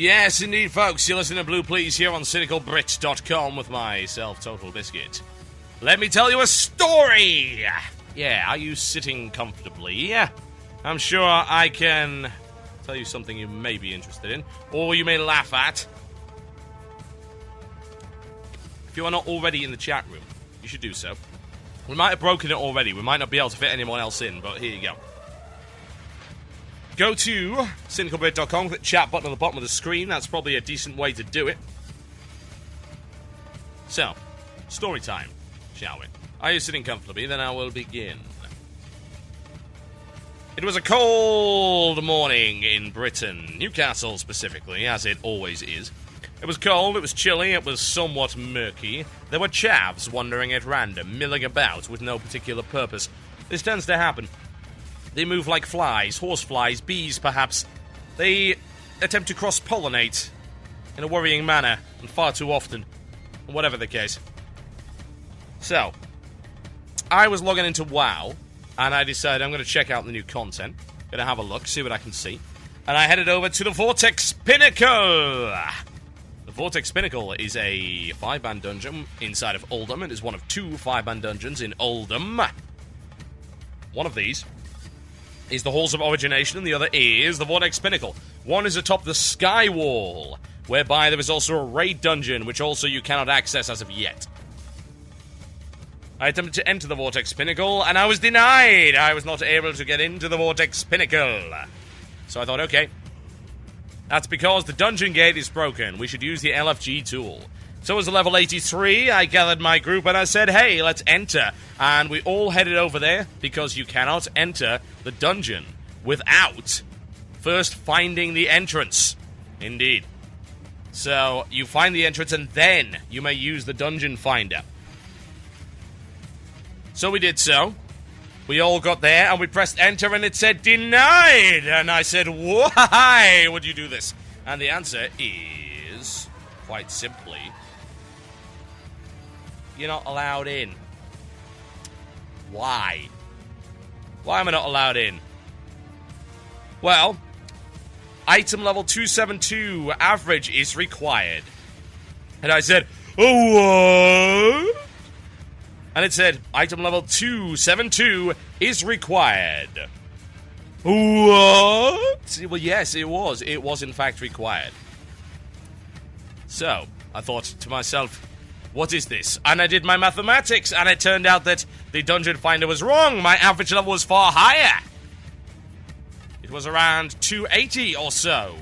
Yes, indeed, folks. You're listening to Blue Please here on cynicalbrit.com with myself, Total Biscuit. Let me tell you a story! Yeah, are you sitting comfortably? I'm sure I can tell you something you may be interested in, or you may laugh at. If you are not already in the chat room, you should do so. We might have broken it already. We might not be able to fit anyone else in, but here you go. Go to cynicalbrit.com, click the chat button on the bottom of the screen. That's probably a decent way to do it. So, story time, shall we? Are you sitting comfortably? Then I will begin. It was a cold morning in Britain, Newcastle specifically, as it always is. It was cold, it was chilly, it was somewhat murky. There were chavs wandering at random, milling about with no particular purpose. This tends to happen. They move like flies, horseflies, bees perhaps. They attempt to cross-pollinate in a worrying manner, and far too often, whatever the case. So, I was logging into WoW, and I decided I'm going to check out the new content. Going to have a look, see what I can see. And I headed over to the Vortex Pinnacle! The Vortex Pinnacle is a 5-man dungeon inside of Oldham. It is one of 2 5-man dungeons in Oldham. One of these is the Halls of Origination, and the other is the Vortex Pinnacle. One is atop the Sky Wall, whereby there is also a raid dungeon, which also you cannot access as of yet. I attempted to enter the Vortex Pinnacle, and I was denied! I was not able to get into the Vortex Pinnacle. So I thought, okay, that's because the dungeon gate is broken. We should use the LFG tool. So as a level 83, I gathered my group and I said, hey, let's enter. And we all headed over there because you cannot enter the dungeon without first finding the entrance. Indeed. So you find the entrance and then you may use the dungeon finder. So we did so. We all got there and we pressed enter and it said denied. And I said, why would you do this? And the answer is, quite simply, you're not allowed in. Why? Why am I not allowed in? Well, item level 272 average is required. And I said, oh, what? And it said, item level 272 is required. What? Well, yes, it was. It was, in fact, required. So, I thought to myself, what is this? And I did my mathematics, and it turned out that the dungeon finder was wrong. My average level was far higher. It was around 280 or so.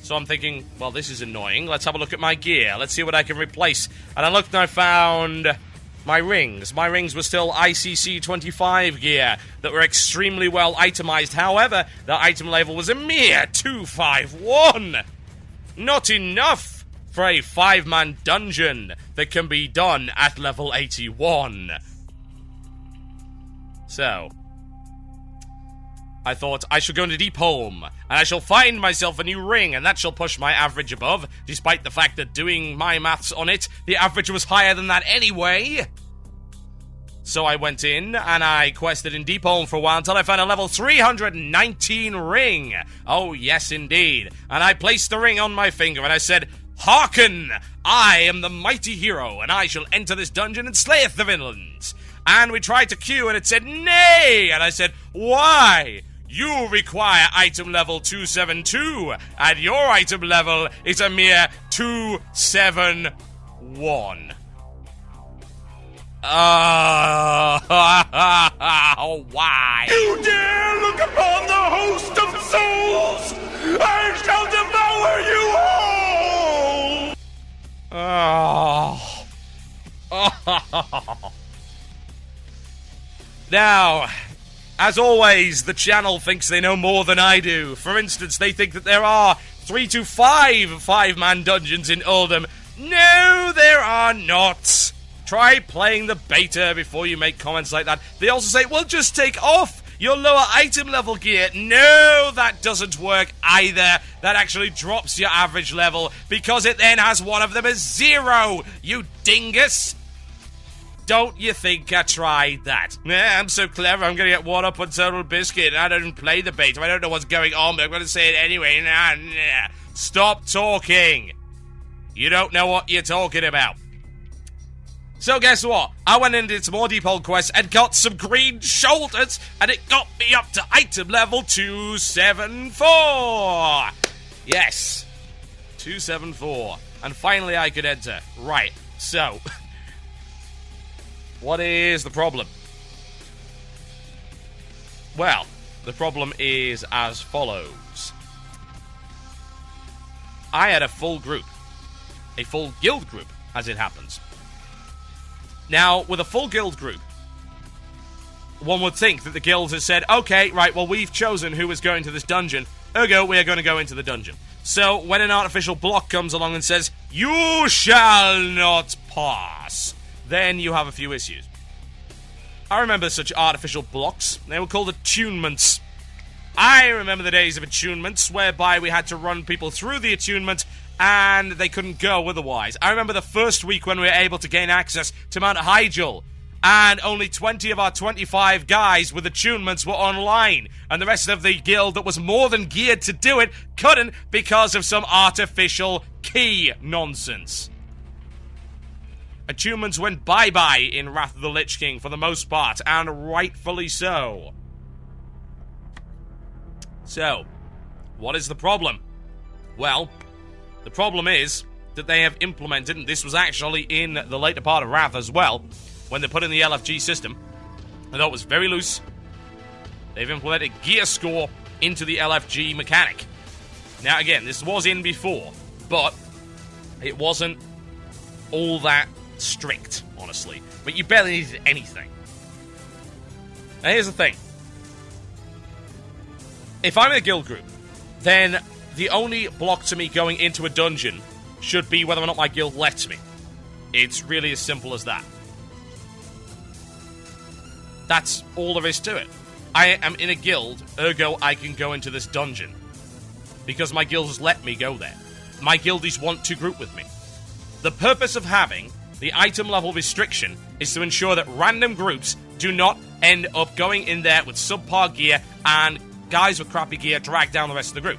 So I'm thinking, well, this is annoying. Let's have a look at my gear. Let's see what I can replace. And I looked and I found my rings. My rings were still ICC 25 gear that were extremely well itemized. However, the item level was a mere 251. Not enough for a 5-man dungeon that can be done at level 81. So, I thought I shall go into Deep Home, and I shall find myself a new ring, and that shall push my average above, despite the fact that doing my maths on it, the average was higher than that anyway. So I went in, and I quested in Deep Home for a while until I found a level 319 ring. Oh, yes, indeed. And I placed the ring on my finger, and I said, hearken! I am the mighty hero, and I shall enter this dungeon and slayeth the villains. And we tried to queue, and it said, nay! And I said, why? You require item level 272, and your item level is a mere 271. Why? You dare look upon the host of souls! I shall devour you all! Now, as always, the channel thinks they know more than I do. For instance, they think that there are 3 to 5 5-man dungeons in Oldham. No, there are not. Try playing the beta before you make comments like that. They also say, well, just take off your lower item level gear. No, that doesn't work either. That actually drops your average level because it then has one of them as 0, you dingus. Don't you think I tried that? I'm so clever, I'm going to get one up on Total Biscuit, and I don't play the beta. I don't know what's going on, but I'm going to say it anyway. Stop talking. You don't know what you're talking about. So guess what? I went and did some more Deep Hole quests and got some green shoulders, and it got me up to item level 274. Yes. 274. And finally I could enter. Right. So, what is the problem? Well, the problem is as follows. I had a full group. A full guild group, as it happens. Now, with a full guild group, one would think that the guilds has said, okay, right, well, we've chosen who is going to this dungeon, ergo, we are going to go into the dungeon. So, when an artificial block comes along and says, you shall not pass, then you have a few issues. I remember such artificial blocks. They were called attunements. I remember the days of attunements, whereby we had to run people through the attunement and they couldn't go otherwise. I remember the first week when we were able to gain access to Mount Hyjal, and only 20 of our 25 guys with attunements were online, and the rest of the guild that was more than geared to do it couldn't because of some artificial key nonsense. Attunements went bye-bye in Wrath of the Lich King for the most part, and rightfully so. So, what is the problem? Well, the problem is that they have implemented, and this was actually in the later part of Wrath as well, when they put in the LFG system, although it was very loose, they've implemented gear score into the LFG mechanic. Now again, this was in before, but it wasn't all that strict, honestly. But you barely needed anything. Now here's the thing. If I'm in a guild group, then the only block to me going into a dungeon should be whether or not my guild lets me. It's really as simple as that. That's all there is to it. I am in a guild, ergo I can go into this dungeon. Because my guild has let me go there. My guildies want to group with me. The purpose of having the item level restriction is to ensure that random groups do not end up going in there with subpar gear and guys with crappy gear drag down the rest of the group.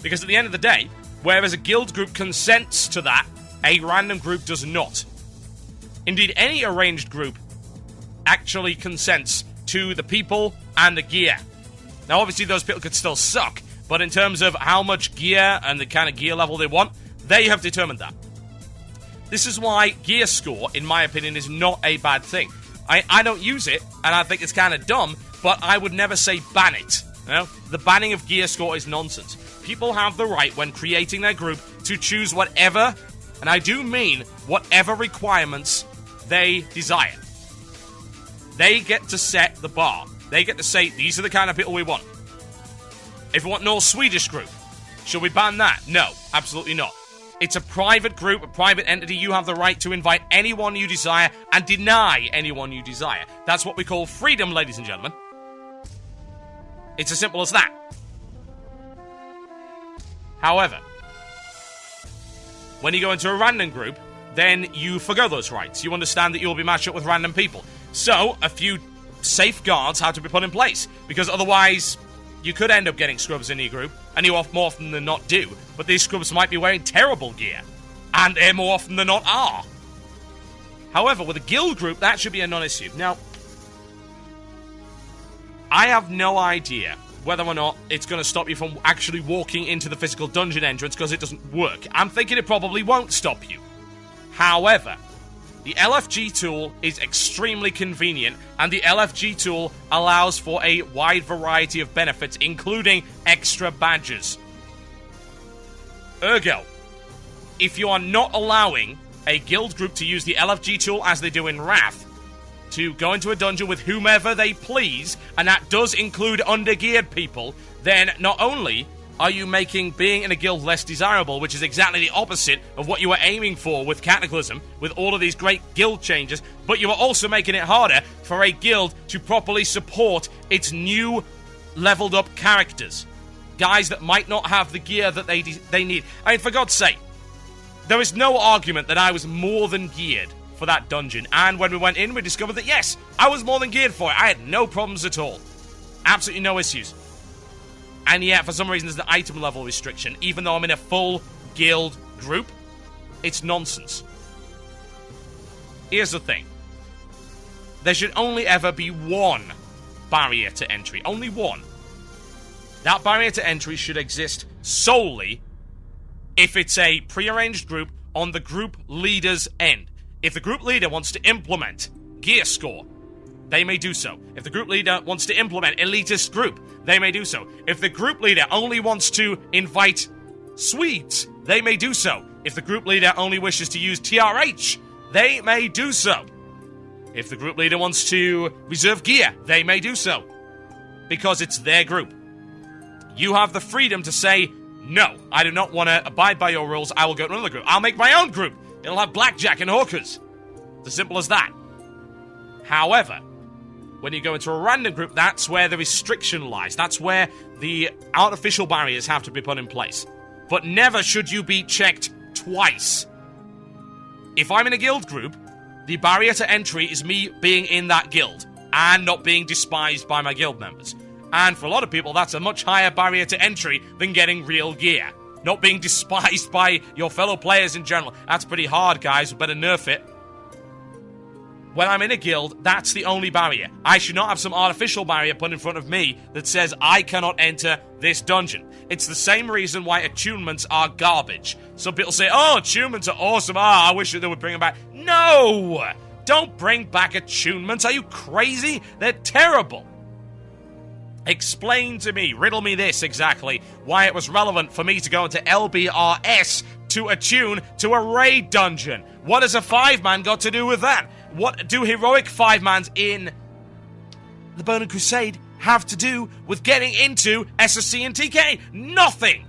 Because at the end of the day, whereas a guild group consents to that, a random group does not. Indeed, any arranged group actually consents to the people and the gear. Now, obviously, those people could still suck, but in terms of how much gear and the kind of gear level they want, they have determined that. This is why gear score, in my opinion, is not a bad thing. I don't use it, and I think it's kind of dumb, but I would never say ban it. You know? The banning of gear score is nonsense. People have the right, when creating their group, to choose whatever, and I do mean whatever requirements they desire. They get to set the bar. They get to say, these are the kind of people we want. If we want North Swedish group, should we ban that? No, absolutely not. It's a private group, a private entity. You have the right to invite anyone you desire and deny anyone you desire. That's what we call freedom, ladies and gentlemen. It's as simple as that. However, when you go into a random group, then you forgo those rights. You understand that you'll be matched up with random people. So, a few safeguards have to be put in place, because otherwise you could end up getting scrubs in your group, and you more often than not do, but these scrubs might be wearing terrible gear, and they more often than not are. However, with a guild group, that should be a non-issue. Now, I have no idea whether or not it's going to stop you from actually walking into the physical dungeon entrance, because it doesn't work. I'm thinking it probably won't stop you. However, the LFG tool is extremely convenient, and the LFG tool allows for a wide variety of benefits, including extra badges. Ergo, if you are not allowing a guild group to use the LFG tool as they do in Wrath, to go into a dungeon with whomever they please, and that does include undergeared people, then not only are you making being in a guild less desirable, which is exactly the opposite of what you were aiming for with Cataclysm, with all of these great guild changes, but you are also making it harder for a guild to properly support its new leveled up characters. Guys that might not have the gear that they need. I mean, for God's sake, there is no argument that I was more than geared for that dungeon, and when we went in, we discovered that yes, I was more than geared for it. I had no problems at all. Absolutely no issues. And yet, for some reason, there's an item level restriction, even though I'm in a full guild group. It's nonsense. Here's the thing. There should only ever be one barrier to entry. Only one. That barrier to entry should exist solely if it's a prearranged group on the group leader's end. If the group leader wants to implement gear score, they may do so. If the group leader wants to implement elitist group, they may do so. If the group leader only wants to invite Swedes, they may do so. If the group leader only wishes to use TRH, they may do so. If the group leader wants to reserve gear, they may do so. Because it's their group. You have the freedom to say, no, I do not want to abide by your rules, I will go to another group. I'll make my own group. It'll have blackjack and hookers. It's as simple as that. However, when you go into a random group, that's where the restriction lies. That's where the artificial barriers have to be put in place. But never should you be checked twice. If I'm in a guild group, the barrier to entry is me being in that guild and not being despised by my guild members. And for a lot of people, that's a much higher barrier to entry than getting real gear. Not being despised by your fellow players in general. That's pretty hard, guys. We better nerf it. When I'm in a guild, that's the only barrier. I should not have some artificial barrier put in front of me that says I cannot enter this dungeon. It's the same reason why attunements are garbage. Some people say, oh, attunements are awesome. I wish they would bring them back. No! Don't bring back attunements. Are you crazy? They're terrible. Explain to me, riddle me this exactly, why it was relevant for me to go into LBRS to attune to a raid dungeon. What has a 5-man got to do with that? What do heroic 5-mans in the Burning Crusade have to do with getting into SSC and TK? Nothing!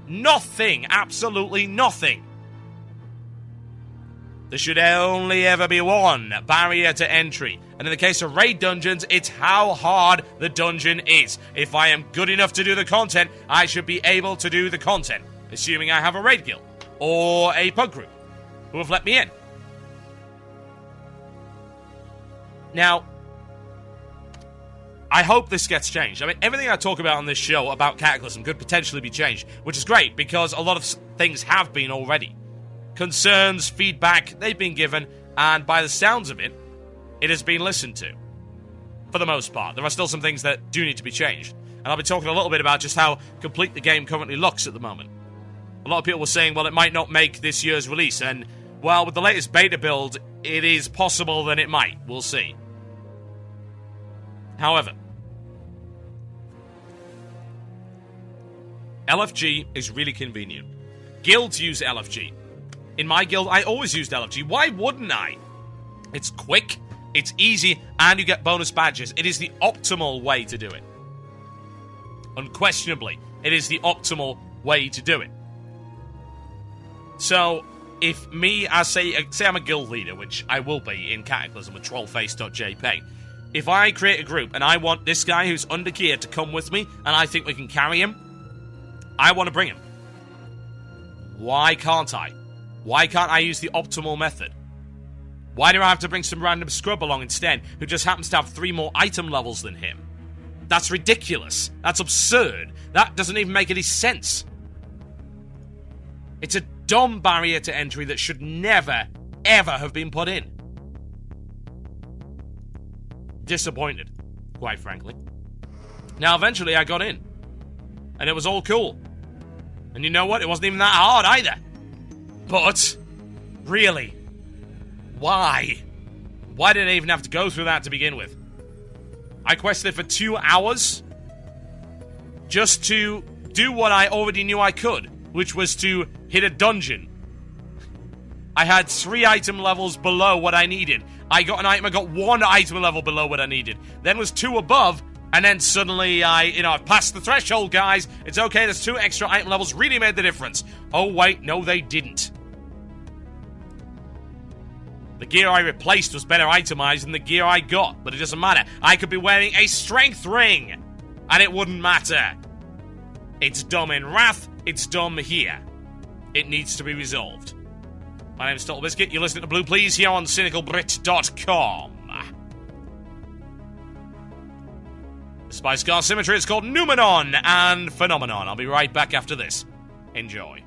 Nothing. Absolutely nothing. There should only ever be one barrier to entry. And in the case of raid dungeons, it's how hard the dungeon is. If I am good enough to do the content, I should be able to do the content. Assuming I have a raid guild or a pug group who have let me in. Now, I hope this gets changed. I mean, everything I talk about on this show about Cataclysm could potentially be changed, which is great because a lot of things have been already. Concerns, feedback, they've been given, and by the sounds of it, it has been listened to. For the most part. There are still some things that do need to be changed. And I'll be talking a little bit about just how complete the game currently looks at the moment. A lot of people were saying, well, it might not make this year's release, and, well, with the latest beta build, it is possible that it might. We'll see. However, LFG is really convenient. Guilds use LFG. In my guild, I always used LFG. Why wouldn't I? It's quick, it's easy, and you get bonus badges. It is the optimal way to do it. Unquestionably, it is the optimal way to do it. So, if me, say I'm a guild leader, which I will be in Cataclysm with trollface.jp, if I create a group and I want this guy who's under gear to come with me, and I think we can carry him, I want to bring him. Why can't I? Why can't I use the optimal method? Why do I have to bring some random scrub along instead, who just happens to have 3 more item levels than him? That's ridiculous. That's absurd. That doesn't even make any sense. It's a dumb barrier to entry that should never, ever have been put in. Disappointed, quite frankly. Now, eventually I got in. And it was all cool. And you know what? It wasn't even that hard either. But, really, why? Why did I even have to go through that to begin with? I quested for 2 hours just to do what I already knew I could, which was to hit a dungeon. I had 3 item levels below what I needed. I got an item, I got 1 item level below what I needed. Then was 2 above, and then suddenly I passed the threshold, guys. It's okay, there's 2 extra item levels, really made the difference. Oh wait, no they didn't. The gear I replaced was better itemized than the gear I got, but it doesn't matter. I could be wearing a strength ring, and it wouldn't matter. It's dumb in Wrath, it's dumb here. It needs to be resolved. My name is Total Biscuit, you're listening to Blue Please here on CynicalBrit.com. Spice Car Symmetry, it's called Numenon and Phenomenon. I'll be right back after this. Enjoy.